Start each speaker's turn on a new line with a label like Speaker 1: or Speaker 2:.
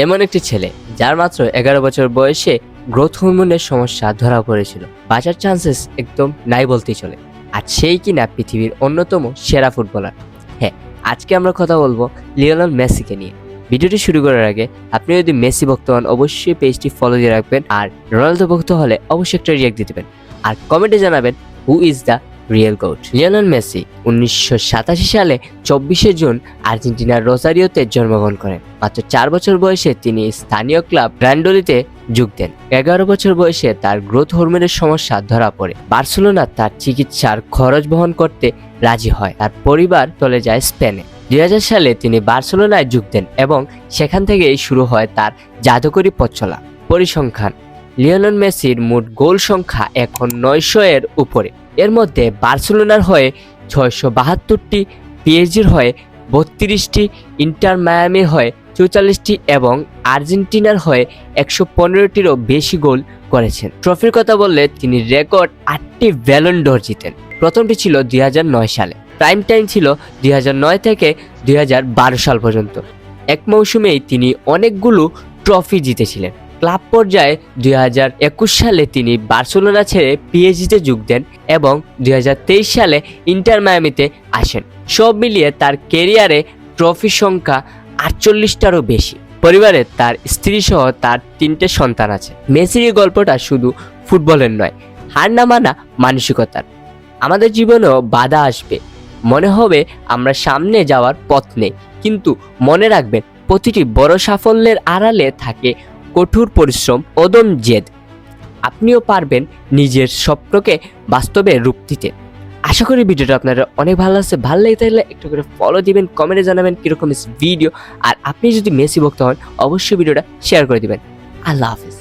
Speaker 1: এমন একটি ছেলে যার মাত্র 11 বছর বয়সে গ্রোথ হরমোনের সমস্যা ধরা পড়েছিল। বাঁচার চান্সেস একদম নাই বলতেই চলে। আর সেই কিনা পৃথিবীর অন্যতম সেরা ফুটবলার। হ্যাঁ, আজকে আমরা কথা বলবো লিওনেল মেসিকে নিয়ে। ভিডিওটি শুরু করার আগে আপনি যদি মেসি ভক্ত হন অবশ্যই পেজটি ফলো দিয়ে রাখবেন, আর রোনালদো ভক্ত হলে অবশ্যই একটা রিয়াক্ট দিতে পারেন, আর কমেন্টে জানাবেন who is the real goat. Lionel Messi 1987 সালে 24শে জুন আর্জেন্টিনার রোসারিওতে জন্মগ্রহণ করেন। মাত্র 4 বছর বয়সে তিনি স্থানীয় ক্লাব গ্রান্ডোলিতে যোগ দেন। 11 বছর বয়সে তার গ্রোথ হরমোনের সমস্যা ধরা পড়ে। বার্সেলোনা তার চিকিৎসার খরচ বহন করতে রাজি হয়। তার পরিবার চলে যায় স্পেনে। 2000 সালে তিনি বার্সেলোনায় যোগ দেন এবং সেখান থেকেই শুরু হয় তার জাদুকরী পথ চলা। পরিসংখ্যান: লিওনেল মেসির মোট গোল সংখ্যা এখন 900 এর উপরে। এর মধ্যে বার্সেলোনার হয়ে 672টি, পিএসজির হয়ে 32টি, ইন্টার মায়ামির হয়ে 44টি এবং আর্জেন্টিনার হয়ে 115টিরও বেশি গোল করেছেন। ট্রফির কথা বললে তিনি রেকর্ড 8টি ব্যালন ডোর জিতেন। প্রথমটি ছিল 2009 সালে। প্রাইম টাইম ছিল 2009 থেকে 2012 সাল পর্যন্ত। এক মৌসুমেই তিনি অনেকগুলো ট্রফি জিতেছিলেন। ক্লাব পর্যায়ে 2021 সালে তিনি বার্সেলোনা ছেড়ে পিএসজিতে যোগ দেন এবং 2023 সালে ইন্টার মায়ামিতে আসেন। সব মিলিয়ে তার ক্যারিয়ারে ট্রফির সংখ্যা 48টারও বেশি। পরিবারে তার স্ত্রী সহ তার 3টে সন্তান আছে। মেসির এই গল্পটা শুধু ফুটবলের নয়, হার না মানা মানসিকতার। আমাদের জীবনেও বাধা আসবে, মনে হবে আমরা সামনে যাওয়ার পথ নেই, কিন্তু মনে রাখবেন প্রতিটি বড় সাফল্যের আড়ালে থাকে কঠোর পরিশ্রম, অদম্য জেদ। আপনিও পারবেন নিজের স্বপ্নকে বাস্তবে রূপ দিতে। আশা করি ভিডিওটা আপনারা অনেক ভালো লাগছে। ভালো লেগে থাকলে একটু করে ফলো দিবেন, কমেন্টে জানাবেন কিরকম ভিডিও, আর আপনি যদি মেসি ভক্ত হন অবশ্যই ভিডিওটা শেয়ার করে দিবেন। আল্লাহ হাফেজ।